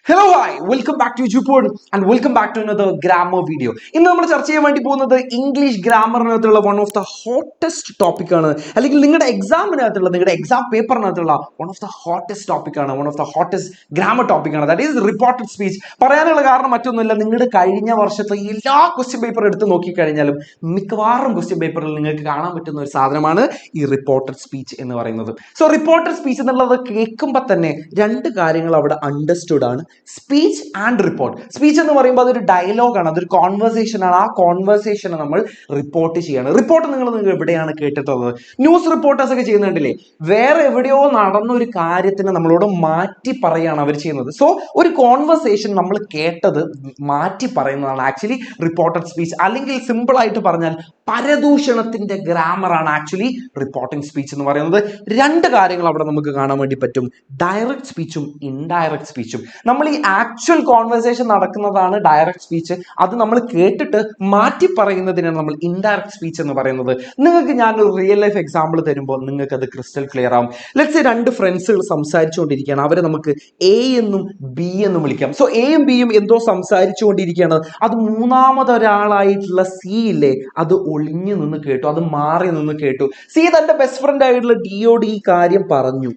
Hello hi welcome back to YouTube and welcome back to another grammar video. ഇന്ന് നമ്മൾ ചർച്ച ചെയ്യാൻ വേണ്ടി പോകുന്നത് ഇംഗ്ലീഷ് ഗ്രാമറിനകത്തുള്ള one of the hottest topic ആണ്, അല്ലെങ്കിൽ നിങ്ങളുടെ എക്സാം പേപ്പറിനകത്തുള്ള one of the hottest topic ആണ്, one of the hottest grammar topic ആണ്. That is reported speech. പറയാനുള്ള കാരണം മറ്റൊന്നുമില്ല, നിങ്ങളുടെ കഴിഞ്ഞ വർഷത്തെ എല്ലാ ക്വസ്റ്റ്യൻ പേപ്പർ എടുത്ത് നോക്കിക്കഴിഞ്ഞാലും മിക്കവാറും ക്വസ്റ്റ്യൻ പേപ്പറിൽ നിങ്ങൾക്ക് കാണാൻ പറ്റുന്ന ഒരു സാധനമാണ് ഈ റിപ്പോർട്ടഡ് സ്പീച്ച് എന്ന് പറയുന്നത്. സോ റിപ്പോർട്ടഡ് സ്പീച്ച് എന്നുള്ളത് കേൾക്കുമ്പോൾ തന്നെ രണ്ട് കാര്യങ്ങൾ അവിടെ അണ്ടർസ്റ്റുഡ് ആണ്: സ്പീച്ച് ആൻഡ് റിപ്പോർട്ട്. സ്പീച്ച് എന്ന് പറയുമ്പോൾ അതൊരു ഡയലോഗാണ്, അതൊരു കോൺവെർസേഷൻ ആണ്. ആ കോൺവെർസേഷനെ നമ്മൾ റിപ്പോർട്ട് ചെയ്യാണ്. റിപ്പോർട്ട് നിങ്ങൾ എവിടെയാണ് കേട്ടിട്ടുള്ളത്? ന്യൂസ് റിപ്പോർട്ടേഴ്സ് ഒക്കെ ചെയ്യുന്നുണ്ടല്ലേ? വേറെ എവിടെയോ നടന്ന ഒരു കാര്യത്തിന് നമ്മളോട് മാറ്റി പറയാണ് അവർ ചെയ്യുന്നത്. സോ ഒരു കോൺവെർസേഷൻ നമ്മൾ കേട്ടത് മാറ്റി പറയുന്നതാണ് ആക്ച്വലി റിപ്പോർട്ടഡ് സ്പീച്ച്. അല്ലെങ്കിൽ സിമ്പിൾ ആയിട്ട് പറഞ്ഞാൽ പരദൂഷണത്തിന്റെ ഗ്രാമറാണ് ആക്ച്വലി റിപ്പോർട്ടിംഗ് സ്പീച്ച് എന്ന് പറയുന്നത്. രണ്ട് കാര്യങ്ങൾ അവിടെ നമുക്ക് കാണാൻ വേണ്ടി പറ്റും: ഡയറക്റ്റ് സ്പീച്ചും ഇൻഡയറക്റ്റ് സ്പീച്ചും. നമ്മൾ ഈ ആക്ച്വൽ കോൺവെർസേഷൻ നടക്കുന്നതാണ് ഡയറക്റ്റ് സ്പീച്ച്. അത് നമ്മൾ കേട്ടിട്ട് മാറ്റി പറയുന്നതിനാണ് നമ്മൾ ഇൻഡയറക്റ്റ് സ്പീച്ച് എന്ന് പറയുന്നത്. നിങ്ങൾക്ക് ഞാനൊരു റിയൽ ലൈഫ് എക്സാമ്പിൾ തരുമ്പോൾ നിങ്ങൾക്ക് അത് ക്രിസ്റ്റൽ ക്ലിയർ ആവും. ലെറ്റ്സ് സേ രണ്ട് ഫ്രണ്ട്സുകൾ സംസാരിച്ചുകൊണ്ടിരിക്കുകയാണ്. അവരെ നമുക്ക് എ എന്നും ബി എന്നും വിളിക്കാം. സോ എയും ബിയും എന്തോ സംസാരിച്ചുകൊണ്ടിരിക്കുകയാണ്. അത് മൂന്നാമതൊരാളായിട്ടുള്ള സി ഇല്ലേ, അത് ഒളിഞ്ഞു നിന്ന് കേട്ടു, അത് മാറി നിന്ന് കേട്ടു. സി തന്റെ ബെസ്റ്റ് ഫ്രണ്ട് ആയിട്ടുള്ള ഡിയോട് ഈ കാര്യം പറഞ്ഞു.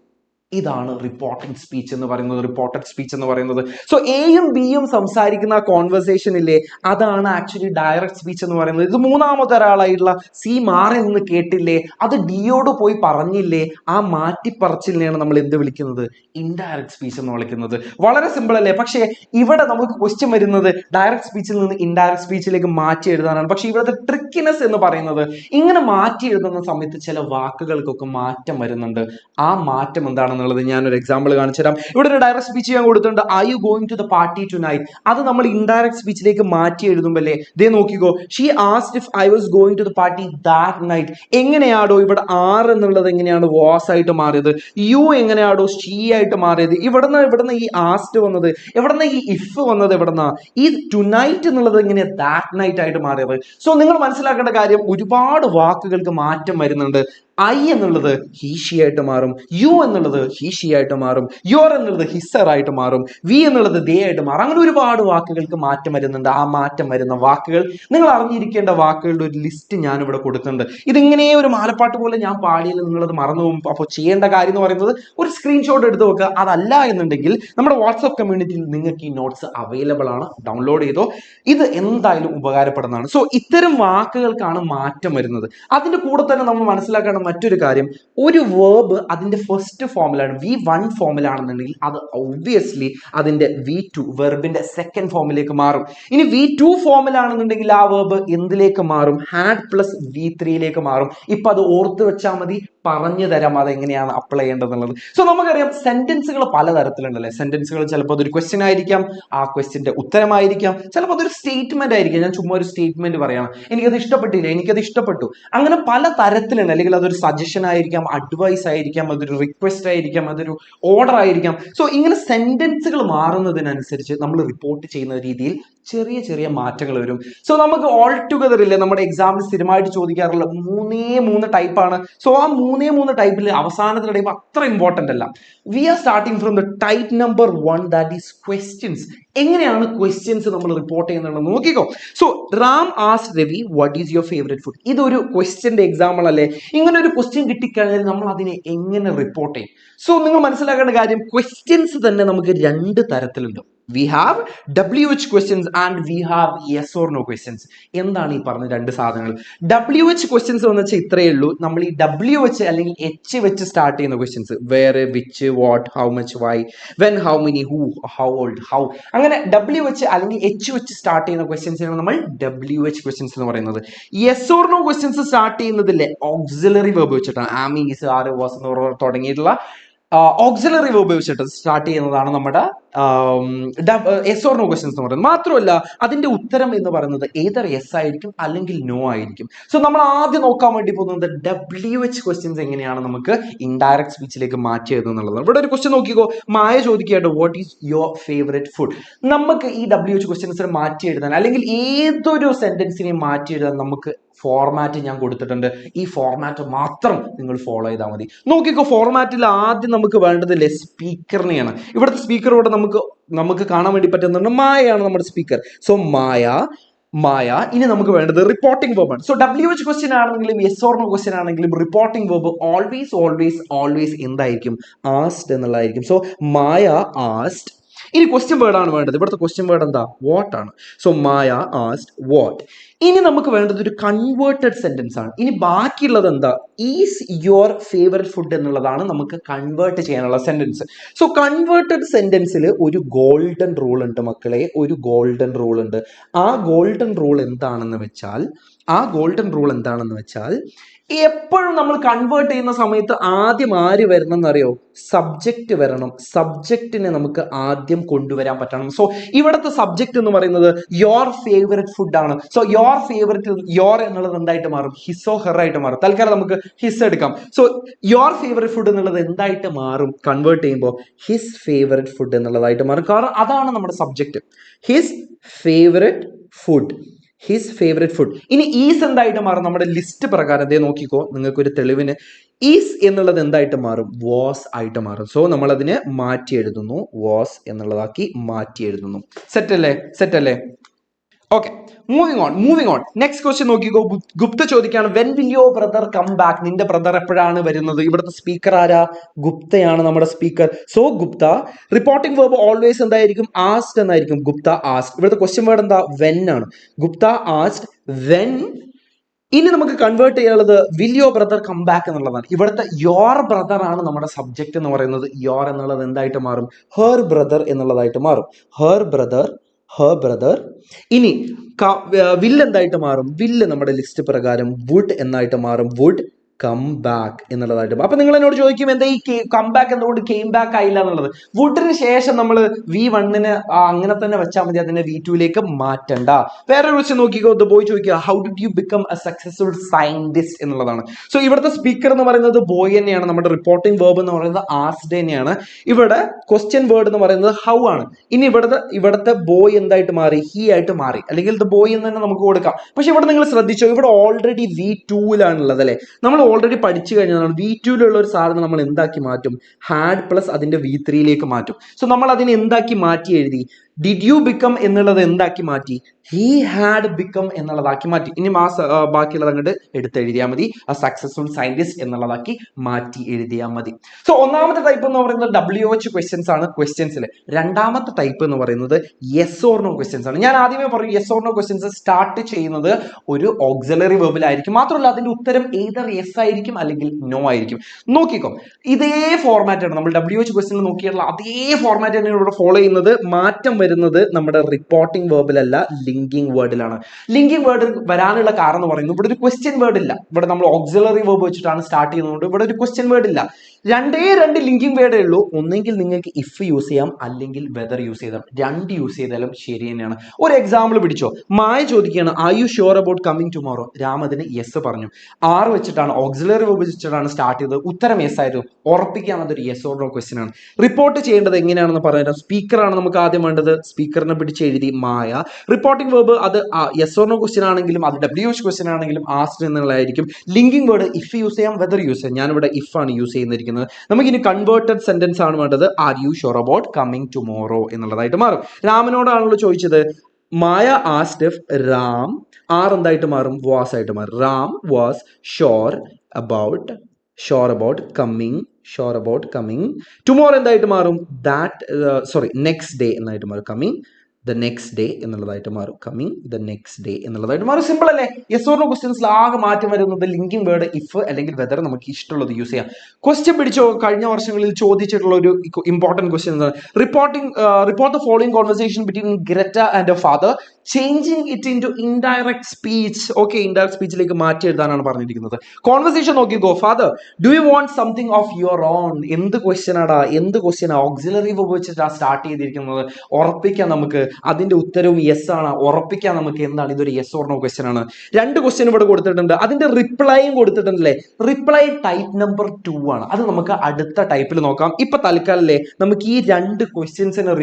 ഇതാണ് റിപ്പോർട്ടിംഗ് സ്പീച്ച് എന്ന് പറയുന്നത്, റിപ്പോർട്ടഡ് സ്പീച്ച് എന്ന് പറയുന്നത്. സോ എയും ബിയും സംസാരിക്കുന്ന ആ കോൺവെർസേഷൻ ഇല്ലേ, അതാണ് ആക്ച്വലി ഡയറക്റ്റ് സ്പീച്ച് എന്ന് പറയുന്നത്. ഇത് മൂന്നാമതൊരാളായിട്ടുള്ള സി മാറി നിന്ന് കേട്ടില്ലേ, അത് ഡിയോട് പോയി പറഞ്ഞില്ലേ, ആ മാറ്റിപ്പറച്ചിലിനെയാണ് നമ്മൾ എന്ത് വിളിക്കുന്നത്? ഇൻഡയറക്റ്റ് സ്പീച്ച് എന്ന് വിളിക്കുന്നത്. വളരെ സിമ്പിൾ അല്ലേ? പക്ഷേ ഇവിടെ നമുക്ക് ക്വസ്റ്റ്യൻ വരുന്നത് ഡയറക്റ്റ് സ്പീച്ചിൽ നിന്ന് ഇൻഡയറക്റ്റ് സ്പീച്ചിലേക്ക് മാറ്റി എഴുതാനാണ്. പക്ഷേ ഇവിടുത്തെ ട്രിക്കിനെസ് എന്ന് പറയുന്നത്, ഇങ്ങനെ മാറ്റി എഴുതുന്ന സമയത്ത് ചില വാക്കുകൾക്കൊക്കെ മാറ്റം വരുന്നുണ്ട്. ആ മാറ്റം എന്താണെന്നുള്ളത് ഞാനൊരു എക്സാമ്പിൾ കാണിച്ചു തരാം. ഇവിടെ ഒരു ഡയറക്റ്റ് സ്പീച്ച് ഞാൻ കൊടുത്തിട്ടുണ്ട്: are you going to the party tonight. അത് നമ്മൾ ഇൻഡയറക്റ്റ് സ്പീച്ചിലേക്ക് മാറ്റി എഴുതുമ്പല്ലേ, ദേ നോക്കിക്കോ, she asked if I was going to the party that night. എങ്ങനെയാണോ ഇവിടെ ആർ എന്നുള്ളത് എങ്ങനെയാണ് വാസ് ആയിട്ട് മാറിയത്? യു എങ്ങനെയാണോ ഷീ ആയിട്ട് മാറിയത്? ഇവിടുന്ന് ഈ ആസ്ക്ഡ് വന്നത്, എവിടുന്ന് ഈ ഇഫ് വന്നത്? എവിടുന്ന ഈ ടു നൈറ്റ് എന്നുള്ളത് എങ്ങനെയാ ദാറ്റ് നൈറ്റ് ആയിട്ട് മാറിയത്? സോ നിങ്ങൾ മനസ്സിലാക്കേണ്ട കാര്യം, ഒരുപാട് വാക്കുകൾക്ക് മാറ്റം വരുന്നുണ്ട്. ഐ എന്നുള്ളത് ഹീഷി ആയിട്ട് മാറും, യു എന്നുള്ളത് ഹീഷി ആയിട്ട് മാറും, യോർ എന്നുള്ളത് ഹിസർ ആയിട്ട് മാറും, വി എന്നുള്ളത് ദേ ആയിട്ട് മാറും. അങ്ങനെ ഒരുപാട് വാക്കുകൾക്ക് മാറ്റം വരുന്നുണ്ട്. ആ മാറ്റം വരുന്ന വാക്കുകൾ, നിങ്ങൾ അറിഞ്ഞിരിക്കേണ്ട വാക്കുകളുടെ ഒരു ലിസ്റ്റ് ഞാനിവിടെ കൊടുത്തിട്ടുണ്ട്. ഇതിങ്ങനെ ഒരു മാലപ്പാട്ട് പോലെ ഞാൻ പാടിയാൽ നിങ്ങളത് മറന്നു പോകും. അപ്പോൾ ചെയ്യേണ്ട കാര്യം എന്ന് പറയുന്നത്, ഒരു സ്ക്രീൻഷോട്ട് എടുത്ത് വെക്കുക. അതല്ല എന്നുണ്ടെങ്കിൽ നമ്മുടെ വാട്സ്ആപ്പ് കമ്മ്യൂണിറ്റിയിൽ നിങ്ങൾക്ക് ഈ നോട്ട്സ് അവൈലബിൾ ആണ്, ഡൗൺലോഡ് ചെയ്തോ. ഇത് എന്തായാലും ഉപകാരപ്പെടുന്നതാണ്. സോ ഇത്തരം വാക്കുകൾക്കാണ് മാറ്റം വരുന്നത്. അതിന്റെ കൂടെ തന്നെ നമ്മൾ മനസ്സിലാക്കേണ്ട മറ്റൊരു കാര്യം, ഒരു വേർബ് അതിന്റെ ഫസ്റ്റ് ഫോമിലാണ്, V1 ഫോമിലാണെന്നുണ്ടെങ്കിൽ അത് ഒബ്വിയസ്ലി അതിന്റെ V2 വെർബിന്റെ സെക്കൻഡ് ഫോമിലേക്ക് മാറും. ഇനി V2 ഫോമിലാണെന്നുണ്ടെങ്കിൽ ആ വേർബ് എന്തിലേക്ക് മാറും? ഹാഡ് പ്ലസ് V3യിലേക്ക് മാറും. ഇപ്പൊ അത് ഓർത്ത് വെച്ചാൽ മതി, പറഞ്ഞു തരാം അതെങ്ങനെയാണ് അപ്ലൈ ചെയ്യേണ്ടതെന്നുള്ളത്. സോ നമുക്കറിയാം സെന്റൻസുകൾ പലതരത്തിലുണ്ടല്ലേ. സെന്റൻസുകൾ ചിലപ്പോൾ അതൊരു ക്വസ്റ്റ്യൻ ആയിരിക്കാം, ആ ക്വസ്റ്റ്യന്റെ ഉത്തരമായിരിക്കാം, ചിലപ്പോൾ അതൊരു സ്റ്റേറ്റ്മെന്റ് ആയിരിക്കാം. ഞാൻ ചുമ്മാ ഒരു സ്റ്റേറ്റ്മെന്റ് പറയണം, എനിക്കത് ഇഷ്ടപ്പെട്ടില്ല, എനിക്കത് ഇഷ്ടപ്പെട്ടു. അങ്ങനെ പല തരത്തിലുണ്ട്. അല്ലെങ്കിൽ അതൊരു സജഷൻ ആയിരിക്കാം, അഡ്വൈസ് ആയിരിക്കാം, അതൊരു റിക്വസ്റ്റ് ആയിരിക്കാം, അതൊരു ഓർഡർ ആയിരിക്കാം. സോ ഇങ്ങനെ സെന്റൻസുകൾ മാറുന്നതിനനുസരിച്ച് നമ്മൾ റിപ്പോർട്ട് ചെയ്യുന്ന രീതിയിൽ ചെറിയ ചെറിയ മാറ്റങ്ങൾ വരും. സോ നമുക്ക് ഓൾ ടുഗദർ ഇല്ലേ, നമ്മുടെ എക്സാമിൽ സ്ഥിരമായിട്ട് ചോദിക്കാറുള്ള മൂന്ന് ടൈപ്പാണ്. സോ ആ മൂന്ന് ടൈപ്പിൽ അവസാനത്തെ ടൈപ്പ് അത്ര ഇമ്പോർട്ടന്റ് അല്ല. We are starting from the type number 1, that is questions. എങ്ങനെയാണ് ക്വസ്റ്റ്യൻസ് നമ്മൾ റിപ്പോർട്ട് ചെയ്യുന്നത് നോക്കിക്കോ. So Ram asked Ravi what is your favourite food. ഇതൊരു ക്വസ്റ്റ്യന്റെ എക്സാമ്പിൾ അല്ലേ? ഇങ്ങനെ ഒരു ക്വസ്റ്റ്യൻ കിട്ടിക്കഴിഞ്ഞാൽ നമ്മൾ അതിനെ എങ്ങനെ റിപ്പോർട്ട് ചെയ്യും? സോ നിങ്ങൾ മനസ്സിലാക്കേണ്ട കാര്യം, ക്വസ്റ്റ്യൻസ് തന്നെ നമുക്ക് രണ്ട് തരത്തിലുണ്ട്. We have WH questions and we have yes or no questions. എന്താണ് ഈ പറഞ്ഞ രണ്ട് സാധനങ്ങൾ? WH questions എന്ന് വെച്ചാൽ ഇത്രയേ ഉള്ളൂ. നമ്മൾ ഈ WH അല്ലെങ്കിൽ H വെച്ച് സ്റ്റാർട്ട് ചെയ്യുന്ന ക്വസ്റ്റ്യൻസ്, വേറെ, which, what, how much, why, when, how many, who, how old, how, അങ്ങനെ WH അല്ലെങ്കിൽ H വെച്ച് സ്റ്റാർട്ട് ചെയ്യുന്ന ക്വസ്റ്റ്യൻസിനാണ് നമ്മൾ WH questions എന്ന് പറയുന്നത്. yes or no questions start ചെയ്യുന്നതില്ലേ ഓക്സിലറി വെർബ് വെച്ചിട്ടാണ്. ആം, ഈസ്, ആർ, വാസ് എന്ന് തുടങ്ങിയിട്ടുള്ള ഓക്സിലറി വെർബ് വെച്ചിട്ട് സ്റ്റാർട്ട് ചെയ്യുന്നതാണ് നമ്മുടെ എസ് ഓർ നോ ക്വസ്റ്റ്യൻസ് എന്ന് പറയുന്നത്. മാത്രമല്ല അതിന്റെ ഉത്തരം എന്ന് പറയുന്നത് ഏതർ യെസ് ആയിരിക്കും അല്ലെങ്കിൽ നോ ആയിരിക്കും. സോ നമ്മൾ ആദ്യം നോക്കാൻ വേണ്ടി പോകുന്നത് WH ക്വസ്റ്റ്യൻസ് എങ്ങനെയാണ് നമുക്ക് ഇൻഡയറക്റ്റ് സ്പീച്ചിലേക്ക് മാറ്റി എഴുതുന്നുള്ളത്. ഇവിടെ ഒരു ക്വസ്റ്റ്യൻ നോക്കിക്കോ, മായ ചോദിക്കുകയായിട്ട് what is your favourite food. നമുക്ക് ഈ WH ക്വസ്റ്റ്യൻസിനെ മാറ്റി എഴുതാൻ, അല്ലെങ്കിൽ ഏതൊരു സെന്റൻസിനെയും മാറ്റി എഴുതാൻ നമുക്ക് ഫോർമാറ്റ് ഞാൻ കൊടുത്തിട്ടുണ്ട്. ഈ ഫോർമാറ്റ് മാത്രം നിങ്ങൾ ഫോളോ ചെയ്താൽ മതി. നോക്കിക്കോ, ഫോർമാറ്റിൽ ആദ്യം നമുക്ക് വേണ്ടതില്ലേ സ്പീക്കറിനെയാണ്. ഇവിടുത്തെ സ്പീക്കർ ഇവിടെ നമുക്ക് കാണാൻ വേണ്ടി പറ്റുന്നുണ്ട്. മായയാണ് നമ്മുടെ സ്പീക്കർ. സോ മായ. ഇനി നമുക്ക് വേണ്ടത് റിപ്പോർട്ടിംഗ് വെർബ് ആണ്. സോ WH ക്വസ്റ്റ്യൻ ആണെങ്കിലും യെസ് ഓർ നോ ക്വസ്റ്റ്യൻ ആണെങ്കിലും റിപ്പോർട്ടിംഗ് വെർബ് ഓൾവേസ് എന്തായിരിക്കും? ആസ്ഡ് എന്നുള്ളതായിരിക്കും. സോ മായ ആസ്ഡ്. ഇനി ക്വസ്റ്റ്യൻ വേർഡ് ആണ് വേണ്ടത്. ഇവിടുത്തെ ക്വസ്റ്റ്യൻ വേർഡ് എന്താ? വാട്ട് ആണ്. So Maya ആസ്ഡ് what. ഇനി നമുക്ക് വേണ്ടത് ഒരു കൺവേർട്ടഡ് സെന്റൻസ് ആണ്. ഇനി ബാക്കിയുള്ളത് എന്താ? ഈസ് യുവർ ഫേവറേറ്റ് ഫുഡ് എന്നുള്ളതാണ് നമുക്ക് കൺവേർട്ട് ചെയ്യാനുള്ള സെന്റൻസ്. സോ കൺവേർട്ടഡ് സെന്റൻസിൽ ഒരു ഗോൾഡൻ റൂൾ ഉണ്ട് മക്കളെ, ഒരു ഗോൾഡൻ റൂൾ ഉണ്ട്. ആ ഗോൾഡൻ റൂൾ എന്താണെന്ന് വെച്ചാൽ എപ്പോഴും നമ്മൾ കൺവേർട്ട് ചെയ്യുന്ന സമയത്ത് ആദ്യം ആര് വരണം എന്നറിയോ? സബ്ജക്റ്റ് വരണം. സബ്ജക്റ്റിനെ നമുക്ക് ആദ്യം കൊണ്ടുവരാൻ പറ്റണം. സോ ഇവിടുത്തെ സബ്ജക്റ്റ് എന്ന് പറയുന്നത് യോർ ഫേവറേറ്റ് ഫുഡ് ആണ്. സോ യോർ എന്നുള്ളത് എന്തായിട്ട് മാറും? ഹിസോ ഹെർ ആയിട്ട് മാറും. തൽക്കാലം നമുക്ക് ഹിസ് എടുക്കാം. സോ യോർ ഫേവറേറ്റ് ഫുഡ് എന്നുള്ളത് എന്തായിട്ട് മാറും? കൺവേർട്ട് ചെയ്യുമ്പോൾ ഹിസ് ഫേവറേറ്റ് ഫുഡ് എന്നുള്ളതായിട്ട് മാറും. കാരണം അതാണ് നമ്മുടെ സബ്ജക്റ്റ്. His favourite food. ഇനി ഈസ് എന്തായിട്ട് മാറും? നമ്മുടെ ലിസ്റ്റ് പ്രകാരം അതേ നോക്കിക്കോ, നിങ്ങൾക്ക് ഒരു തെളിവിന് ഈസ് എന്നുള്ളത് എന്തായിട്ട് മാറും? വാസ് ആയിട്ട് മാറും. സോ നമ്മൾ അതിനെ മാറ്റി എഴുതുന്നു, വാസ് എന്നുള്ളതാക്കി മാറ്റി എഴുതുന്നു. സെറ്റ് അല്ലേ? Okay, moving on. Next question നോക്കിക്കോ. ഗുപ്ത ചോദിക്കുകയാണ്, when will your brother come back? നിന്റെ ബ്രദർ എപ്പോഴാണ് വരുന്നത്? ഇവിടുത്തെ സ്പീക്കർ ആരാ? ഗുപ്തയാണ് നമ്മുടെ speaker. So Gupta. Reporting verb always എന്തായിരിക്കും? ആസ്ഡ് എന്നായിരിക്കും. ഗുപ്ത ആസ്ഡ്. ഇവിടുത്തെ ക്വസ്റ്റ്യൻ വേർഡ് എന്താ? വെൻ ആണ്. Gupta asked when. ഇനി നമുക്ക് കൺവേർട്ട് ചെയ്യാനുള്ളത് will your brother come back എന്നുള്ളതാണ്. ഇവിടുത്തെ യോർ ബ്രദർ ആണ് നമ്മുടെ സബ്ജക്റ്റ് എന്ന് പറയുന്നത്. യോർ എന്നുള്ളത് എന്തായിട്ട് മാറും? ഹെർ ബ്രദർ എന്നുള്ളതായിട്ട് മാറും. Her brother. ഇനി വില്ല് എന്തായിട്ട് മാറും? വില്ല് നമ്മുടെ ലിസ്റ്റ് പ്രകാരം വുഡ് എന്നായിട്ട് മാറും. വുഡ് കം ബാക്ക് എന്നുള്ളതായിട്ട്. അപ്പൊ നിങ്ങൾ എന്നോട് ചോദിക്കും, എന്താ ഈ കം ബാക്ക് എന്തുകൊണ്ട് കെയിം ബാക്ക് ആയില്ല എന്നുള്ളത്? വുഡിന് ശേഷം നമ്മൾ V1 അങ്ങനെ തന്നെ വെച്ചാൽ മതി, അതിനെ V2 മാറ്റണ്ട. വേറൊരു ക്വസ്റ്റ്യൻ നോക്കിക്കോ. ദ ബോയ് ചോദിക്കുക, how did you become A successful scientist എന്നുള്ളതാണ്. സോ ഇവിടുത്തെ സ്പീക്കർ എന്ന് പറയുന്നത് ബോയ് തന്നെയാണ്. നമ്മുടെ റിപ്പോർട്ടിംഗ് വേർബ് എന്ന് പറയുന്നത് ആസ്ഡ് തന്നെയാണ്. ഇവിടെ ക്വസ്റ്റ്യൻ വേർഡ് എന്ന് പറയുന്നത് ഹൗ ആണ്. ഇനി ഇവിടുത്തെ ബോയ് എന്തായിട്ട് മാറി? ഹി ആയിട്ട് മാറി. അല്ലെങ്കിൽ ദ ബോയ് എന്ന് തന്നെ നമുക്ക് കൊടുക്കാം. പക്ഷെ ഇവിടെ നിങ്ങൾ ശ്രദ്ധിച്ചോ, ഇവിടെ ഓൾറെഡി V2 അല്ലെ. നമ്മൾ ഓൾറെഡി പഠിച്ചു കഴിഞ്ഞാൽ V2 ഒരു സാധനം നമ്മൾ എന്താക്കി മാറ്റും? ഹാഡ് പ്ലസ് അതിന്റെ V3 മാറ്റും. സോ നമ്മൾ അതിനെ എന്താക്കി മാറ്റി എഴുതി? ഡിഡ് യു ബിക്കം എന്നുള്ളത് എന്താക്കി മാറ്റി? ഹി ഹാഡ് ബിക്കം എന്നുള്ളതാക്കി മാറ്റി. ഇനി ബാക്കിയുള്ളത് അങ്ങോട്ട് എടുത്തെഴുതിയാൽ മതി. ആ സക്സസ്ഫുൾ സയന്റിസ്റ്റ് എന്നുള്ളതാക്കി മാറ്റി എഴുതിയാൽ മതി. സോ ഒന്നാമത്തെ ടൈപ്പ് എന്ന് പറയുന്നത് WH ക്വസ്റ്റ്യൻസ് ആണ്. ക്വസ്റ്റ്യൻസിൽ രണ്ടാമത്തെ ടൈപ്പ് എന്ന് പറയുന്നത് യെസ് ഓർ നോ ക്വസ്റ്റ്യൻസ് ആണ്. ഞാൻ ആദ്യമേ പറയും, yes or no questions start ചെയ്യുന്നത് ഒരു ഓക്സിലറി വെർബിലായിരിക്കും. മാത്രമല്ല അതിന്റെ ഉത്തരം either യെസ് ആയിരിക്കും അല്ലെങ്കിൽ നോ ആയിരിക്കും. നോക്കിക്കോ, ഇതേ ഫോർമാറ്റ് ആണ് നമ്മൾ WH ക്വസ്റ്റ്യൻ നോക്കിയിട്ടുള്ള അതേ ഫോർമാറ്റ് തന്നെയാണ് ഇവിടെ ഫോളോ ചെയ്യുന്നത്. മാറ്റം വരുന്നത് നമ്മുടെ റിപ്പോർട്ടിംഗ് വേർബിലല്ല, ലിങ്കിങ് വേർഡിലാണ്. ലിങ്കിങ് വേർഡ് വരാനുള്ള കാരണം എന്ന് പറയുന്നത് ഇവിടെ ഒരു ക്വസ്റ്റ്യൻ വേർഡ് ഇല്ല. ഇവിടെ നമ്മൾ ഓക്സിലറി വേർബ് വെച്ചിട്ടാണ് സ്റ്റാർട്ട് ചെയ്യുന്നത്. ഇവിടെ ഒരു ക്വസ്റ്റ്യൻ വേർഡ് ഇല്ല. രണ്ട് ലിങ്കിങ് വേർഡേ ഉള്ളൂ. ഒന്നെങ്കിൽ നിങ്ങൾക്ക് ഇഫ് യൂസ് ചെയ്യാം, അല്ലെങ്കിൽ വെദർ യൂസ് ചെയ്താൽ. രണ്ട് യൂസ് ചെയ്താലും ശരി തന്നെയാണ്. ഒരു എക്സാമ്പിൾ പിടിച്ചോ. മായ ചോദിക്കുകയാണ്, R you sure about coming tomorrow? Ram അതിന് യെസ് പറഞ്ഞു. ആർ വെച്ചിട്ടാണ്, ഓക്സിലറി വേർബ് വെച്ചിട്ടാണ് സ്റ്റാർട്ട് ചെയ്തത്. ഉത്തരം യെസ് ആയിരുന്നു. ഉറപ്പിക്കാൻ അതൊരു യെസ് ഓർ നോ ക്വസ്റ്റ്യൻ ആണ്. റിപ്പോർട്ട് ചെയ്യേണ്ടത് എങ്ങനെയാണെന്ന് പറഞ്ഞുതരാം. സ്പീക്കറാണ് നമുക്ക് ആദ്യം വേണ്ടത്. സ്പീക്കറിനെ പിടിച്ച് എഴുതി മായ. റിപ്പോർട്ടിംഗ് വേർബ് അത് യെസ് ഓർ നോ ക്വസ്റ്റ്യൻ ആണെങ്കിലും അത് WH ക്വസ്റ്റ്യൻ ആണെങ്കിലും ആസ്ഡ് എന്നുള്ളതായിരിക്കും. ലിങ്കിങ് വേർഡ് ഇഫ് യൂസ് ചെയ്യാം, വെദർ യൂസ് ചെയ്യാം. ഞാനിവിടെ ഇഫ് ആണ് യൂസ് ചെയ്യുന്നത്. നമുക്കിനി കൺവേർട്ടഡ് സെന്റൻസ് ആണ് വേണ്ടത്. Are you sure about coming tomorrow എന്നുള്ളതായിട്ട് മാറും. രാമനോടാണല്ലോ ചോദിച്ചത്. Maya asked if Ram. Are എന്തായിട്ട് മാറും? വാസ് ആയിട്ട് മാറും. Ram was sure about coming. Tomorrow എന്തായിട്ട് മാറും? നെക്സ്റ്റ് ഡേ എന്നായിട്ട് മാറും. കമ്മിങ് ദ നെക്സ്റ്റ് ഡേ എന്നുള്ളതായിട്ട് മാറും. സിമ്പിൾ അല്ലേ? യെസ് ഓർ നോ ക്വസ്റ്റ്യൻസിൽ ആകെ മാറ്റം വരുന്നത് ലിങ്കിങ് വേർഡ് ഇഫ് അല്ലെങ്കിൽ വെദർ. നമുക്ക് ഇഷ്ടമുള്ളത് യൂസ് ചെയ്യാം. ക്വസ്റ്റ്യൻ പിടിച്ചോ. കഴിഞ്ഞ വർഷങ്ങളിൽ ചോദിച്ചിട്ടുള്ള ഒരു ഇമ്പോർട്ടന്റ് ക്വസ്റ്റ്യൻ എന്താണ്? Report the following conversation between Greta and father, changing it into indirect speech. Okay, indirect സ്പീച്ചിലേക്ക് മാറ്റി എഴുതാനാണ് പറഞ്ഞിരിക്കുന്നത്. കോൺവെർസേഷൻ നോക്കിക്കോ. Father, do you want something of your own? എന്ത് ക്വസ്റ്റ്യനാ? ഓക്സിലറി വേർബ് വെച്ചിട്ടാണ് സ്റ്റാർട്ട് ചെയ്തിരിക്കുന്നത്. ഉറപ്പിക്കാൻ നമുക്ക് അതിന്റെ ഉത്തരവും യെസ് ആണ്. ഉറപ്പിക്കാൻ നമുക്ക് എന്താണ്? ഇതൊരു യെസ് ഓർ നോ ക്വസ്റ്റ്യൻ ആണ്. രണ്ട് ക്വസ്റ്റ്യൻ ഇവിടെ കൊടുത്തിട്ടുണ്ട്. അതിന്റെ റിപ്ലൈയും കൊടുത്തിട്ടുണ്ടല്ലേ? റിപ്ലൈ ടൈപ്പ് നമ്പർ 2 ആണ്. അത് നമുക്ക് അടുത്ത ടൈപ്പിൽ നോക്കാം. ഇപ്പൊ തൽക്കാലല്ലേ നമുക്ക് ഈ രണ്ട് ക്വസ്റ്റ്യൻസിന്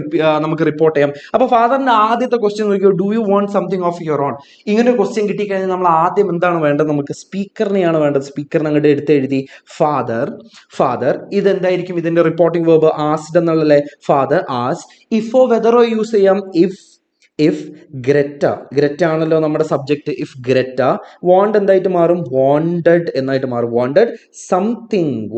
നമുക്ക് റിപ്പോർട്ട് ചെയ്യാം. അപ്പൊ ഫാദറിന്റെ ആദ്യത്തെ ക്വസ്റ്റ്യൻ നോക്കിയോ. Do you want something of your on? ഇങ്ങനെ ഒരു ക്വസ്റ്റ്യൻ കിട്ടിക്കഴിഞ്ഞാൽ നമ്മൾ ആദ്യം എന്താണ് വേണ്ടത്? നമുക്ക് സ്പീക്കറിനെയാണ് വേണ്ടത്. സ്പീക്കറിനെ അങ്ങോട്ട് എടുത്ത് എഴുതി ഫാദർ. ഫാദർ ഇതെന്തായിരിക്കും? ഇതിന്റെ റിപ്പോർട്ടിംഗ് വേർബ് ആസ്ഡ് എന്നുള്ളല്ലേ? ഫാദർ ആസ്. ഇഫോ വെതറോ യൂസ് ചെയ്യാം. ഇഫ് ഗ്രറ്റ, ഗ്രറ്റ ആണല്ലോ നമ്മുടെ സബ്ജക്റ്റ്. ഇഫ് ഗ്രറ്റ വാണ്ട് എന്തായിട്ട് മാറും? വാണ്ടഡ് എന്നായിട്ട് മാറും.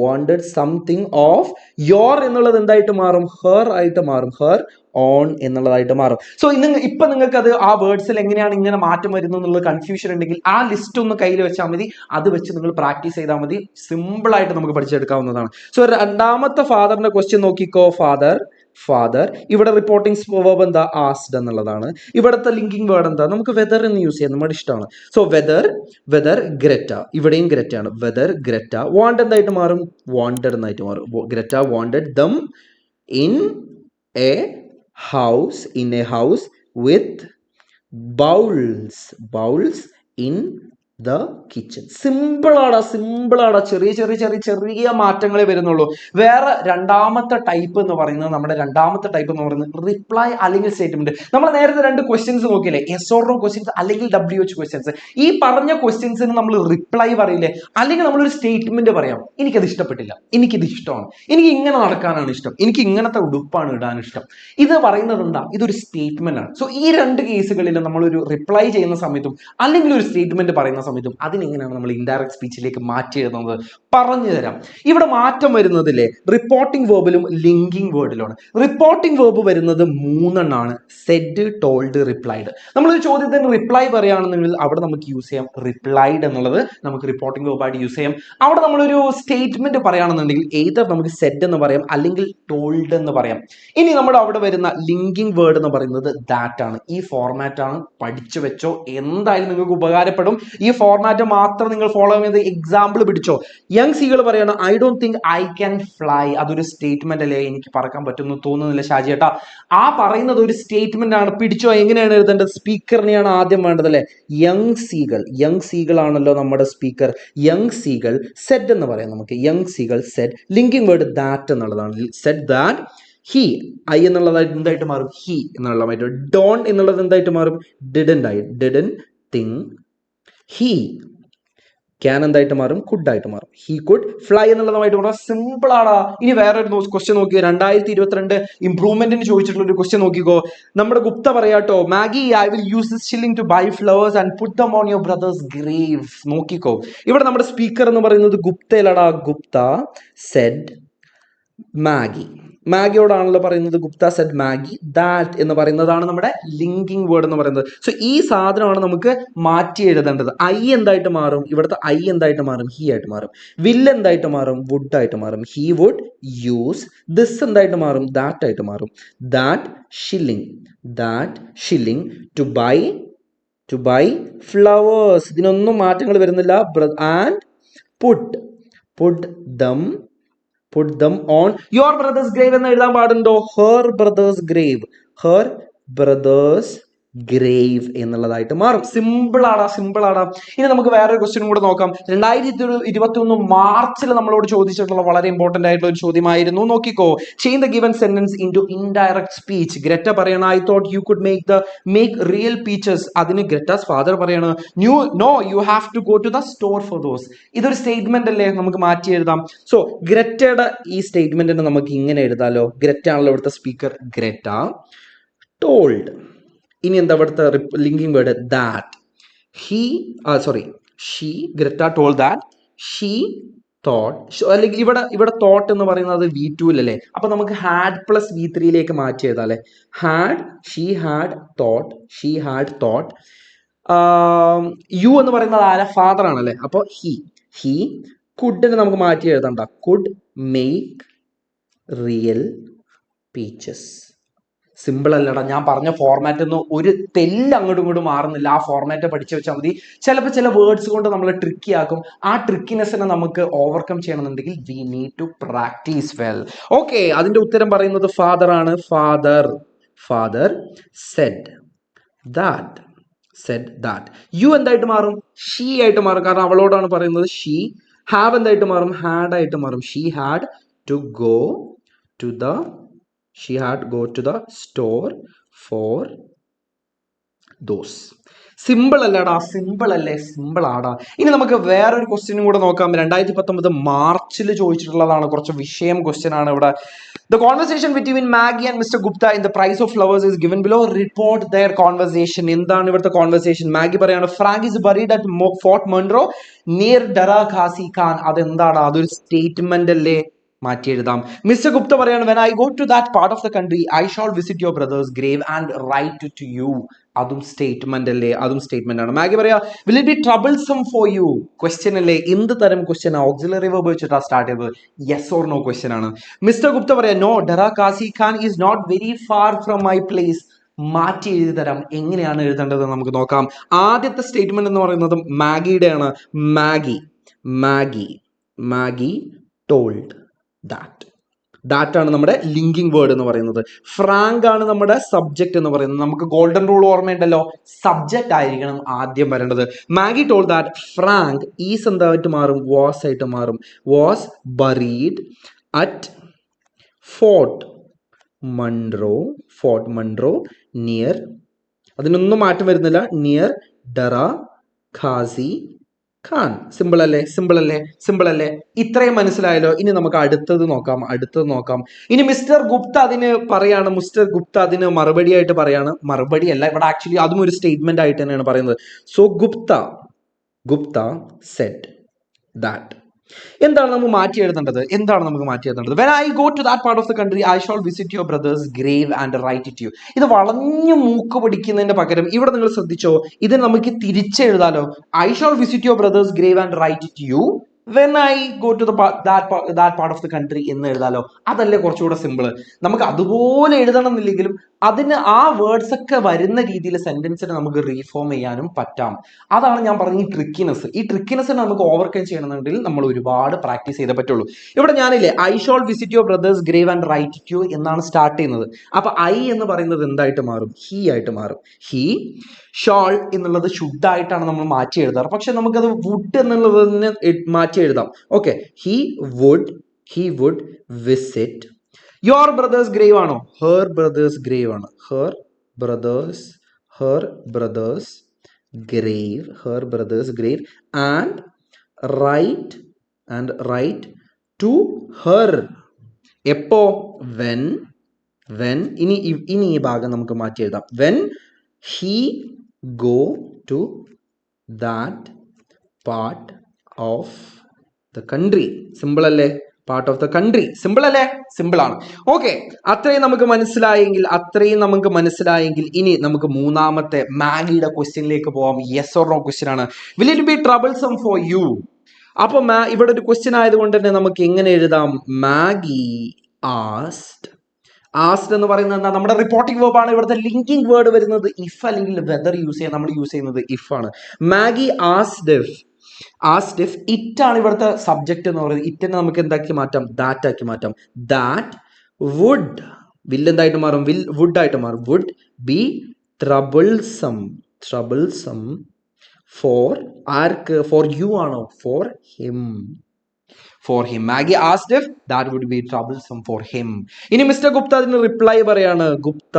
വാണ്ടഡ് സംതിങ് ഓഫ് യോർ എന്നുള്ളത് എന്തായിട്ട് മാറും? ഹെർ ആയിട്ട് മാറും. ഹെർ ഓൺ എന്നുള്ളതായിട്ട് മാറും. സോ ഇപ്പൊ നിങ്ങൾക്ക് അത് ആ വേർഡ്സിൽ എങ്ങനെയാണ് ഇങ്ങനെ മാറ്റം വരുന്നത് എന്നുള്ള കൺഫ്യൂഷൻ ഉണ്ടെങ്കിൽ ആ ലിസ്റ്റ് ഒന്ന് കയ്യിൽ വെച്ചാൽ മതി. അത് വെച്ച് നിങ്ങൾ പ്രാക്ടീസ് ചെയ്താൽ മതി. സിമ്പിൾ ആയിട്ട് നമുക്ക് പഠിച്ചെടുക്കാവുന്നതാണ്. സോ രണ്ടാമത്തെ ഫാദറിന്റെ ക്വസ്റ്റ്യൻ നോക്കിക്കോ. ഫാദർ ഇവിടെ റിപ്പോർട്ടിംഗ് വേർബ് എന്താ? ആസ്ഡ് എന്നുള്ളതാണ്. ഇവിടുത്തെ ലിങ്കിങ് വേർഡ് എന്താ? നമുക്ക് വെദർ എന്ന് യൂസ് ചെയ്യാം, നമ്മുടെ ഇഷ്ടമാണ്. സോ വെദർ ഗ്രറ്റ, ഇവിടെയും ഗ്രറ്റ ആണ്. വെദർ ഗ്രറ്റ വാണ്ട് എന്തായിട്ട് മാറും? വാണ്ടഡ് എന്നായിട്ട് മാറും. Greta wanted them in A house with bowls in the kitchen. സിമ്പിളാടാ. ചെറിയ മാറ്റങ്ങളെ വരുന്നുള്ളൂ. വേറെ രണ്ടാമത്തെ ടൈപ്പ് എന്ന് പറയുന്നത് റിപ്ലൈ അല്ലെങ്കിൽ സ്റ്റേറ്റ്മെന്റ്. നമ്മൾ നേരത്തെ രണ്ട് ക്വസ്റ്റ്യൻസ് നോക്കിയില്ലേ? യെസ് ഓർ നോ ക്വസ്റ്റ്യൻസ് അല്ലെങ്കിൽ WH ക്വസ്റ്റ്യൻസ്. ഈ പറഞ്ഞ ക്വസ്റ്റ്യൻസിന് നമ്മൾ റിപ്ലൈ പറയില്ലേ? അല്ലെങ്കിൽ നമ്മളൊരു സ്റ്റേറ്റ്മെന്റ് പറയാം. എനിക്കത് ഇഷ്ടപ്പെട്ടില്ല, എനിക്കിത് ഇഷ്ടമാണ്, എനിക്ക് ഇങ്ങനെ നടക്കാനാണ് ഇഷ്ടം, എനിക്ക് ഇങ്ങനത്തെ ഉടുപ്പാണ് ഇടാൻ ഇഷ്ടം. ഇത് പറയുന്നത് എന്താ? ഇതൊരു സ്റ്റേറ്റ്മെന്റ് ആണ്. സോ ഈ രണ്ട് കേസുകളിൽ നമ്മളൊരു റിപ്ലൈ ചെയ്യുന്ന സമയത്തും അല്ലെങ്കിൽ ഒരു സ്റ്റേറ്റ്മെന്റ് പറയുന്ന സമയത്തും അതിനെങ്ങനെയാണ് നമ്മൾ ഇൻഡയറക്റ്റ് സ്പീച്ചിലേക്ക് മാറ്റി എഴുതുന്നത്? പറഞ്ഞു തരാം. ഇവിടെ മാറ്റം വരുന്നതില്ലേ റിപ്പോർട്ടിംഗ് വേർബിലും ലിങ്കിങ് വേർഡിലുമാണ്. റിപ്പോർട്ടിംഗ് വേർബ് വരുന്നത് 3 എണ്ണമാണ്. Said, told, replied. നമ്മളൊരു ചോദ്യത്തിന് റിപ്ലൈ പറയുകയാണെന്നുണ്ടെങ്കിൽ അവിടെ നമുക്ക് യൂസ് ചെയ്യാം റിപ്ലൈഡ് എന്നുള്ളത്. നമുക്ക് റിപ്പോർട്ടിംഗ് വേർബായിട്ട് യൂസ് ചെയ്യാം. അവിടെ നമ്മളൊരു സ്റ്റേറ്റ്മെന്റ് പറയുകയാണെന്നുണ്ടെങ്കിൽ എയ്തർ നമുക്ക് സെഡ് എന്ന് പറയാം അല്ലെങ്കിൽ ടോൾഡ് എന്ന് പറയാം. ഇനി നമ്മുടെ അവിടെ വരുന്ന ലിങ്കിങ് വേർഡ് എന്ന് പറയുന്നത് ദാറ്റ് ആണ്. ഈ ഫോർമാറ്റ് ആണ്, പഠിച്ചു വെച്ചോ. എന്തായാലും നിങ്ങൾക്ക് ഉപകാരപ്പെടും. ഈ ഫോർമാറ്റ് മാത്രം നിങ്ങൾ ഫോളോ ചെയ്ത് എക്സാമ്പിൾ പിടിച്ചോ. യങ് സീകൾ പറയാണ് I don't think I can fly. അതൊരു സ്റ്റേറ്റ്മെന്റ് അല്ലേ? എനിക്ക് പറക്കാൻ പറ്റുമെന്ന് തോന്നുന്നില്ല ഷാജി ഏട്ടാ. ആ പറയുന്നത് ഒരു സ്റ്റേറ്റ്മെന്റ് ആണ്. പിടിച്ചോ. എങ്ങനെയാണ് എഴുതേണ്ടത്? സ്പീക്കറിനെയാണ് ആദ്യം വേണ്ടത് അല്ലേ? യങ് സീകൾ ആണല്ലോ നമ്മുടെ സ്പീക്കർ. യങ് സീകൾ സെഡ് എന്ന് പറയാം നമുക്ക്. യങ് സീകൾ സെഡ്. ലിങ്കിങ് വേർഡ് ദാറ്റ് എന്നുള്ളതാണ്. സെഡ് ദാറ്റ് ഹി, ഐ എന്നുള്ളതായിട്ട് എന്തായിട്ട് മാറും? ഹി എന്നുള്ളതായിട്ട്. ഡോൺ എന്നുള്ളത് എന്തായിട്ട് മാറും? Didn't think. ഹി ക്യാൻ എന്തായിട്ട് മാറും? കുഡ് ആയിട്ട് മാറും. ഹി കുഡ് ഫ്ലൈ എന്നുള്ളതുമായിട്ട് മാറും. സിമ്പിൾ ആടാ. ഇനി വേറൊരു ക്വസ്റ്റ്യൻ നോക്കിയോ. 2022 ഇംപ്രൂവ്മെന്റിന് ചോദിച്ചിട്ടുള്ള ഒരു ക്വസ്റ്റ്യൻ നോക്കിക്കോ. നമ്മുടെ ഗുപ്ത പറയാട്ടോ, Maggie I will use this shilling to buy flowers and put them on your brother's grave. നോക്കിക്കോ. ഇവിടെ നമ്മുടെ സ്പീക്കർ എന്ന് പറയുന്നത് ഗുപ്തയിലടാ. ഗുപ്ത സെഡ് മാഗിയോടാണല്ലോ പറയുന്നത്. Gupta Z Maggi. ദാറ്റ് എന്ന് പറയുന്നതാണ് നമ്മുടെ ലിങ്കിങ് വേർഡ് എന്ന് പറയുന്നത്. സോ ഈ സാധനമാണ് നമുക്ക് മാറ്റി എഴുതേണ്ടത്. ഐ എന്തായിട്ട് മാറും? ഇവിടുത്തെ ഐ എന്തായിട്ട് മാറും? ഹി ആയിട്ട് മാറും. വിൽ എന്തായിട്ട് മാറും? വുഡ് ആയിട്ട് മാറും. He would use. ദിസ് എന്തായിട്ട് മാറും? ദാറ്റ് ആയിട്ട് മാറും. That shilling to buy flowers. ഇതിനൊന്നും മാറ്റങ്ങൾ വരുന്നില്ല. And put them on your brother's grave എന്ന് എഴുതാൻ പാടുണ്ടോ? her brother's grave എന്നുള്ളതായിട്ട് മാറും. സിമ്പിൾ ആടാ. ഇനി നമുക്ക് വേറൊരു ക്വസ്റ്റ്യൻ കൂടെ നോക്കാം. 2021 മാർച്ചിൽ നമ്മളോട് ചോദിച്ചിട്ടുള്ള വളരെ ഇമ്പോർട്ടന്റ് ആയിട്ടുള്ള ഒരു ചോദ്യമായിരുന്നു. നോക്കിക്കോ. Change the given sentence into indirect speech. Greta പറയണ I thought you could make real peaches. അതിന് ഗ്രറ്റാസ് ഫാദർ പറയണ no you have to go to the store for those. ഇതൊരു സ്റ്റേറ്റ്മെന്റ് അല്ലേ? നമുക്ക് മാറ്റി എഴുതാം. സോ ഗ്രറ്റയുടെ ഈ സ്റ്റേറ്റ്മെന്റിന് നമുക്ക് ഇങ്ങനെ എഴുതാലോ. ഗ്രറ്റ ആണല്ലോ ഇവിടുത്തെ സ്പീക്കർ. Greta told. ഇനി എന്താ ഇവിടുത്തെ linking word? That she. Greta told that she thought. അല്ലെങ്കിൽ ഇവിടെ തോട്ട് എന്ന് പറയുന്നത് V2 അല്ലേ? അപ്പൊ നമുക്ക് ഹാഡ് പ്ലസ് V3 മാറ്റി എഴുതാം അല്ലെ? She had thought. യു എന്ന് പറയുന്നത് ആരാ? ഫാദർ ആണല്ലേ? അപ്പൊ ഹി കുഡിനെ നമുക്ക് മാറ്റി എഴുതണ്ട. Could make real peaches. Simple അല്ലടാ. ഞാൻ പറഞ്ഞ ഫോർമാറ്റ് ഒന്നും ഒരു തെല്ല് അങ്ങോട്ടും ഇങ്ങോട്ടും മാറുന്നില്ല. ആ ഫോർമാറ്റ് പഠിച്ചു വെച്ചാൽ മതി. ചിലപ്പോൾ ചില വേർഡ്സ് കൊണ്ട് നമ്മൾ ട്രിക്കി ആക്കും. ആ ട്രിക്കിനെസ്സിനെ നമുക്ക് ഓവർകം ചെയ്യണമെന്നുണ്ടെങ്കിൽ we need to practise well. Okay, അതിന്റെ ഉത്തരം പറയുന്നത് ഫാദർ ആണ്. Father said that. യു എന്തായിട്ട് മാറും? ഷീ ആയിട്ട് മാറും. കാരണം അവളോടാണ് പറയുന്നത്. ഷീ. ഹാവ് എന്തായിട്ട് മാറും? ഹാഡ് ആയിട്ട് മാറും. She had go to the store for those. Simple അല്ലടാ, സിമ്പിൾ അല്ലേ, സിമ്പിൾ ആടാ. ഇനി നമുക്ക് വേറൊരു ക്വസ്റ്റ്യനും കൂടെ നോക്കാം. 2019 മാർച്ചിൽ ചോദിച്ചിട്ടുള്ളതാണ്. കുറച്ച് വിഷയം ക്വസ്റ്റ്യൻ ആണ് ഇവിടെ. The conversation between Maggie and Mr. Gupta in The Price of Flowers is given below. Report their conversation. എന്താണ് ഇവിടുത്തെ കോൺവെർസേഷൻ? മാഗി പറയാണ് Frank is buried at Fort Monroe near Dara Khasi Khan. അതെന്താടാ? അതൊരു statement അല്ലേ? മാറ്റി എഴുതാം. Mister Gupta പറയാണ് when I go to that part of the country I shall visit your brother's grave and write to you. അതും statement അല്ലേ? അതും statement ആണ്. Maggi പറയാ will it be troublesome for you? Question അല്ലേ? എന്ത് തരം ക്വസ്റ്റ്യൻ? ഓക്സിലറി വെർബ് വെച്ചിട്ടാണ് start ചെയ്തത്. യെസ് ഓർ നോ ക്വസ്റ്റ്യൻ ആണ്. മിസ്റ്റർ ഗുപ്ത പറയാ no, Dara Khasi Khan is not very far from my place. മാറ്റി എഴുതി തരാം. എങ്ങനെയാണ് എഴുതേണ്ടത് നമുക്ക് നോക്കാം. ആദ്യത്തെ സ്റ്റേറ്റ്മെന്റ് എന്ന് പറയുന്നത് മാഗിയുടെ ആണ്. മാഗി ടോൾഡ് ദാറ്റ് ആണ് നമ്മുടെ ലിങ്കിങ് വേർഡ് എന്ന് പറയുന്നത്. ഫ്രാങ്ക് ആണ് നമ്മുടെ സബ്ജക്ട് എന്ന് പറയുന്നത്. നമുക്ക് ഗോൾഡൻ റൂൾ ഓർമ്മയുണ്ടല്ലോ, സബ്ജക്ട് ആയിരിക്കണം ആദ്യം വരേണ്ടത്. Maggi told that Frank is എന്തായിട്ട് മാറും? വാസ് ആയിട്ട് മാറും. Was buried at fort Munro near, അതിനൊന്നും മാറ്റം വരുന്നില്ല, നിയർ ഡറ ഖാസി ഖാൻ. സിമ്പിൾ അല്ലേ? ഇത്രയും മനസ്സിലായല്ലോ. ഇനി നമുക്ക് അടുത്തത് നോക്കാം. ഇനി മിസ്റ്റർ ഗുപ്ത അതിന് മറുപടിയായിട്ട് പറയാണ്. മറുപടിയല്ല, ഇവിടെ ആക്ച്വലി അതും ഒരു സ്റ്റേറ്റ്മെന്റ് ആയിട്ട് തന്നെയാണ് പറയുന്നത്. So Gupta said that. എന്താണ് നമുക്ക് മാറ്റി എഴുതേണ്ടത്? when I go to that part of the country I shall visit your brother's grave and write it to you. ഇത് വളഞ്ഞു മൂക്ക് പിടിക്കുന്നതിന്റെ പകരം ഇവിടെ നിങ്ങൾ ശ്രദ്ധിച്ചോ, ഇത് നമുക്ക് തിരിച്ചെഴുതാലോ. I shall visit your brother's grave and write it to you when I go to that part of the country എന്ന് എഴുതാലോ. അതല്ലേ കുറച്ചുകൂടെ സിമ്പിൾ. നമുക്ക് അതുപോലെ എഴുതണം എന്നില്ലെങ്കിലും അതിന് ആ വേർഡ്സ് ഒക്കെ വരുന്ന രീതിയിൽ സെന്റൻസിനെ നമുക്ക് റീഫോം ചെയ്യാനും പറ്റാം. അതാണ് ഞാൻ പറഞ്ഞ ഈ ട്രിക്കിനെസ്സിനെ നമുക്ക് ഓവർകം ചെയ്യണമെന്നുണ്ടെങ്കിൽ നമ്മൾ ഒരുപാട് പ്രാക്ടീസ് ചെയ്തേ പറ്റുള്ളൂ. ഇവിടെ ഞാനില്ലേ I shall visit your brother's grave and write it to you എന്നാണ് സ്റ്റാർട്ട് ചെയ്യുന്നത്. അപ്പൊ I എന്ന് പറയുന്നത് എന്തായിട്ട് മാറും? ഹി ആയിട്ട് മാറും. ഹി ഷോൾ എന്നുള്ളത് ശുദ്ധായിട്ടാണ് നമ്മൾ മാറ്റി എഴുതാറ്. പക്ഷെ നമുക്കത് വുഡ് എന്നുള്ളതിനെ മാറ്റി എഴുതാം. Okay, he would visit your brother's grave ആണോ? ഹെർ ബ്രദേഴ്സ് ഗ്രേവ് ആണ്. Her brother's grave and write to her. എപ്പോ? വെൻ ഇനി ഈ ഭാഗം നമുക്ക് മാറ്റി എഴുതാം. When he go to that part of the country. Simple അല്ലേ? Part of the country. Simple അല്ലേ? സിമ്പിൾ ആണ്. ഓക്കെ, അത്രയും നമുക്ക് മനസ്സിലായെങ്കിൽ ഇനി നമുക്ക് മൂന്നാമത്തെ മാഗിയുടെ ക്വസ്റ്റ്യനിലേക്ക് പോവാം. യെസ് ഓർ നോ ക്വസ്റ്റ്യൻ ആണ്. Will it be troublesome for you? അപ്പൊ ഇവിടെ ഒരു ക്വസ്റ്റ്യൻ ആയതുകൊണ്ട് തന്നെ നമുക്ക് എങ്ങനെ എഴുതാം? മാഗി ആസ്ഡ് എന്ന് പറയുന്നത് എന്താ? നമ്മുടെ റിപ്പോർട്ടിംഗ് വേർബ് ആണ്. ഇവിടുത്തെ ലിങ്കിങ് വേർഡ് വരുന്നത് ഇഫ് അല്ലെങ്കിൽ വെദർ യൂസ് ചെയ്യാൻ നമ്മൾ യൂസ് ചെയ്യുന്നത് ഇഫ് ആണ്. മാഗി ആസ്ഡ് ഇഫ് ഇറ്റ് ആണ് ഇവിടുത്തെ സബ്ജക്ട് എന്ന് പറയുന്നത്. ഇറ്റിനെ നമുക്ക് എന്താക്കി മാറ്റാം? ദാറ്റ് ആക്കി മാറ്റാം. ദാറ്റ് വുഡ് എന്തായിട്ട് മാറും? വുഡ് ആയിട്ട് മാറും. വുഡ് ബി ട്രബിൾസം ഫോർ ആർക്ക്? ഫോർ യു ആണോ? For him. Maggie asked if that would be troublesome for him. ഇനി മിസ്റ്റർ ഗുപ്ത അതിന് റിപ്ലൈ പറയാണ്. ഗുപ്ത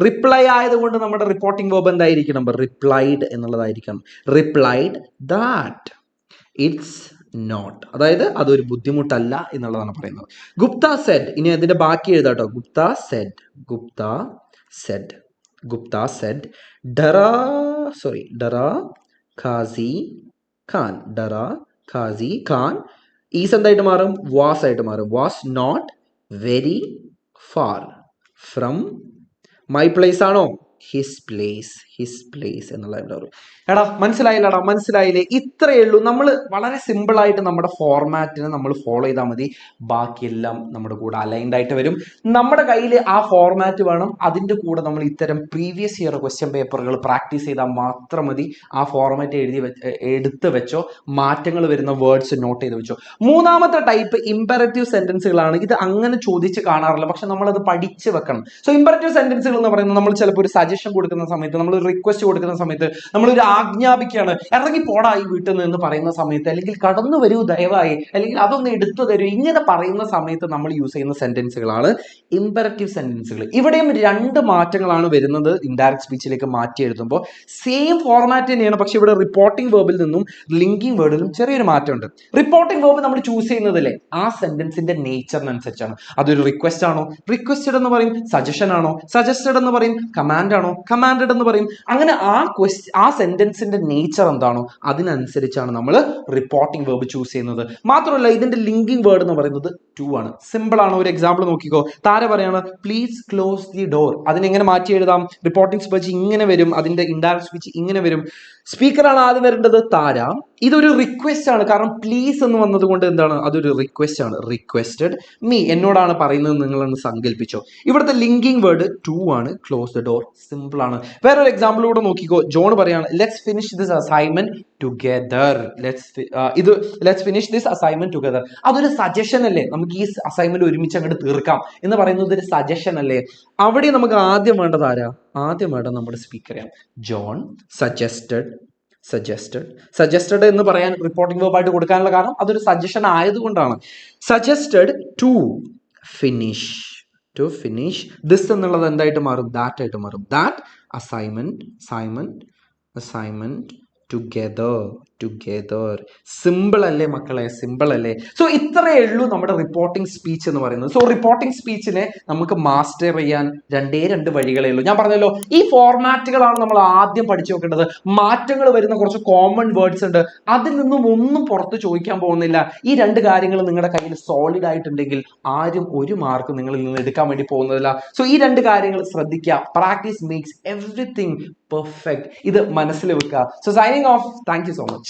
റിപ്ലൈ ആയതുകൊണ്ട് നമ്മുടെ റിപ്പോർട്ടിംഗ് വേർബ് എന്തായിരിക്കണം? റിപ്ലൈഡ് എന്നുള്ളതായിരിക്കണം. റിപ്ലൈഡ് ദാറ്റ് ഇറ്റ്സ് നോട്ട്, അതായത് അതൊരു ബുദ്ധിമുട്ടല്ല എന്നുള്ളതാണ് പറയുന്നത്. ഗുപ്ത സെഡ്, ഇനി അതിന്റെ ബാക്കി എഴുതാട്ടോ. ഗുപ്ത സെഡ് ഡറാ ഖാസി ഖാൻ ഈസ് എന്തായിട്ട് മാറും? വാസ് ആയിട്ട് മാറും. Was not very far from my place ആണോ? ഹിസ് പ്ലേസ് എന്നുള്ള വരും. എടാ മനസ്സിലായില്ലേ? ഇത്രയേ ഉള്ളൂ. നമ്മൾ വളരെ സിമ്പിൾ ആയിട്ട് നമ്മുടെ ഫോർമാറ്റിനെ നമ്മൾ ഫോളോ ചെയ്താൽ മതി. ബാക്കിയെല്ലാം നമ്മുടെ കൂടെ അലൈൻഡ് ആയിട്ട് വരും. നമ്മുടെ കയ്യിൽ ആ ഫോർമാറ്റ് വേണം. അതിൻ്റെ കൂടെ നമ്മൾ ഇത്തരം പ്രീവിയസ് ഇയർ ക്വസ്റ്റ്യൻ പേപ്പറുകൾ പ്രാക്ടീസ് ചെയ്താൽ മാത്രം മതി. ആ ഫോർമാറ്റ് എടുത്ത് വെച്ചോ. മാറ്റങ്ങൾ വരുന്ന വേർഡ്സ് നോട്ട് ചെയ്ത് വെച്ചോ. മൂന്നാമത്തെ ടൈപ്പ് ഇമ്പറേറ്റീവ് സെന്റൻസുകളാണ്. ഇത് അങ്ങനെ ചോദിച്ച് കാണാറില്ല, പക്ഷെ നമ്മളത് പഠിച്ച് വെക്കണം. സോ ഇമ്പറേറ്റീവ് സെന്റൻസുകൾ എന്ന് പറയുന്നത് നമ്മൾ ചിലപ്പോൾ ഒരു സജഷൻ കൊടുക്കുന്ന സമയത്ത്, നമ്മൾ ഒരു റിക്വസ്റ്റ് കൊടുക്കുന്ന സമയത്ത്, നമ്മളൊരു ആജ്ഞാപിക്കുകയാണ് ഇറങ്ങി പോടാ ഈ വീട്ടിൽ നിന്ന് എന്ന് പറയുന്ന സമയത്ത്, അല്ലെങ്കിൽ കടന്നു വരൂ ദയവായി, അല്ലെങ്കിൽ അതൊന്ന് എടുത്തു തരൂ, ഇങ്ങനെ പറയുന്ന സമയത്ത് നമ്മൾ യൂസ് ചെയ്യുന്ന സെന്റൻസുകളാണ് ഇമ്പറേറ്റീവ് സെന്റൻസുകൾ. ഇവിടെയും രണ്ട് മാറ്റങ്ങളാണ് വരുന്നത് ഇൻഡയറക്റ്റ് സ്പീച്ചിലേക്ക് മാറ്റി എഴുതുമ്പോൾ. സെയിം ഫോർമാറ്റ് തന്നെയാണ്, പക്ഷെ ഇവിടെ റിപ്പോർട്ടിംഗ് വേർബിൽ നിന്നും ലിങ്കിങ് വേർഡിലും ചെറിയൊരു മാറ്റമുണ്ട്. റിപ്പോർട്ടിംഗ് വേർബ് നമ്മൾ ചൂസ് ചെയ്യുന്നതല്ലേ ആ സെന്റൻസിന്റെ നേച്ചറിനനുസരിച്ചാണ്. അതൊരു റിക്വസ്റ്റ് ആണോ, റിക്വസ്റ്റഡ് എന്ന് പറയും. സജഷൻ ആണോ, സജസ്റ്റഡ് എന്ന് പറയും. കമാൻഡ് ആണോ, കമാൻഡഡ് എന്ന് പറയും. അങ്ങനെ ആ സെന്റൻസിന്റെ നേച്ചർ എന്താണോ അതിനനുസരിച്ചാണ് നമ്മൾ റിപ്പോർട്ടിംഗ് വേർബ് ചൂസ് ചെയ്യുന്നത്. മാത്രമല്ല ഇതിന്റെ ലിങ്കിങ് വേർഡ് എന്ന് പറയുന്നത് ടു ആണ്. സിമ്പിൾ ആണ്. ഒരു എക്സാമ്പിൾ നോക്കിക്കോ. താര പറയാണ് പ്ലീസ് ക്ലോസ് ദി ഡോർ. അതിനെങ്ങനെ മാറ്റി എഴുതാം? റിപ്പോർട്ടിംഗ് സ്പീച്ച് ഇങ്ങനെ വരും, അതിന്റെ ഇൻഡയറക്റ്റ് സ്പീച്ച് ഇങ്ങനെ വരും. സ്പീക്കറാണ് ആദ്യം വരേണ്ടത്, താര. ഇതൊരു റിക്വസ്റ്റ് ആണ്, കാരണം പ്ലീസ് എന്ന് വന്നത് കൊണ്ട് എന്താണ്, അതൊരു റിക്വസ്റ്റ് ആണ്. റിക്വസ്റ്റഡ് മീ, എന്നോടാണ് പറയുന്നത് നിങ്ങളൊന്ന് സങ്കല്പിച്ചോ. ഇവിടുത്തെ ലിങ്കിങ് വേർഡ് ടു ആണ്. ക്ലോസ് ദ ഡോർ, സിമ്പിൾ ആണ്. വേറൊരു എക്സാമ്പിളൂടെ നോക്കിക്കോ. ജോൺ പറയാണ് let's finish this assignment together. Let's finish this assignment together. അതൊരു സജഷൻ അല്ലേ, നമുക്ക് ഈ അസൈൻമെന്റ് ഒരുമിച്ച് അങ്ങോട്ട് തീർക്കാം എന്ന് പറയുന്നത് ഒരു സജഷൻ അല്ലേ. അവിടെ നമുക്ക് ആദ്യം വേണ്ടത് ആരാ? ആദ്യം വേണ്ടത് നമ്മുടെ സ്പീക്കറെയാണ്. ജോൺ സജസ്റ്റഡ് എന്ന് പറയാൻ റിപ്പോർട്ടിംഗ് വേർബായിട്ട് കൊടുക്കാനുള്ള കാരണം അതൊരു സജഷൻ ആയതുകൊണ്ടാണ്. സജസ്റ്റഡ് ടു ഫിനിഷ് ദിസ് എന്നുള്ളത് എന്തായിട്ട് മാറും? ദാറ്റ് ആയിട്ട് മാറും. That assignment together. സിമ്പിൾ അല്ലേ മക്കളെ? സിമ്പിൾ അല്ലേ? സോ ഇത്രയേ ഉള്ളൂ നമ്മുടെ റിപ്പോർട്ടിംഗ് സ്പീച്ച് എന്ന് പറയുന്നത്. സോ റിപ്പോർട്ടിംഗ് സ്പീച്ചിനെ നമുക്ക് മാസ്റ്റർ ചെയ്യാൻ രണ്ട് വഴികളേ ഉള്ളൂ. ഞാൻ പറഞ്ഞല്ലോ ഈ ഫോർമാറ്റുകളാണ് നമ്മൾ ആദ്യം പഠിച്ചു വെക്കേണ്ടത്. മാറ്റങ്ങൾ വരുന്ന കുറച്ച് കോമൺ വേർഡ്സ് ഉണ്ട്, അതിൽ നിന്നും ഒന്നും പുറത്ത് ചോദിക്കാൻ പോകുന്നില്ല. ഈ രണ്ട് കാര്യങ്ങൾ നിങ്ങളുടെ കയ്യിൽ സോളിഡ് ആയിട്ടുണ്ടെങ്കിൽ ആരും ഒരു മാർക്ക് നിങ്ങളിൽ നിന്ന് എടുക്കാൻ വേണ്ടി പോകുന്നതില്ല. സോ ഈ രണ്ട് കാര്യങ്ങൾ ശ്രദ്ധിക്കുക. Practice makes everything perfect. ഇത് മനസ്സിൽ വെക്കുക. So signing off. Thank you so much.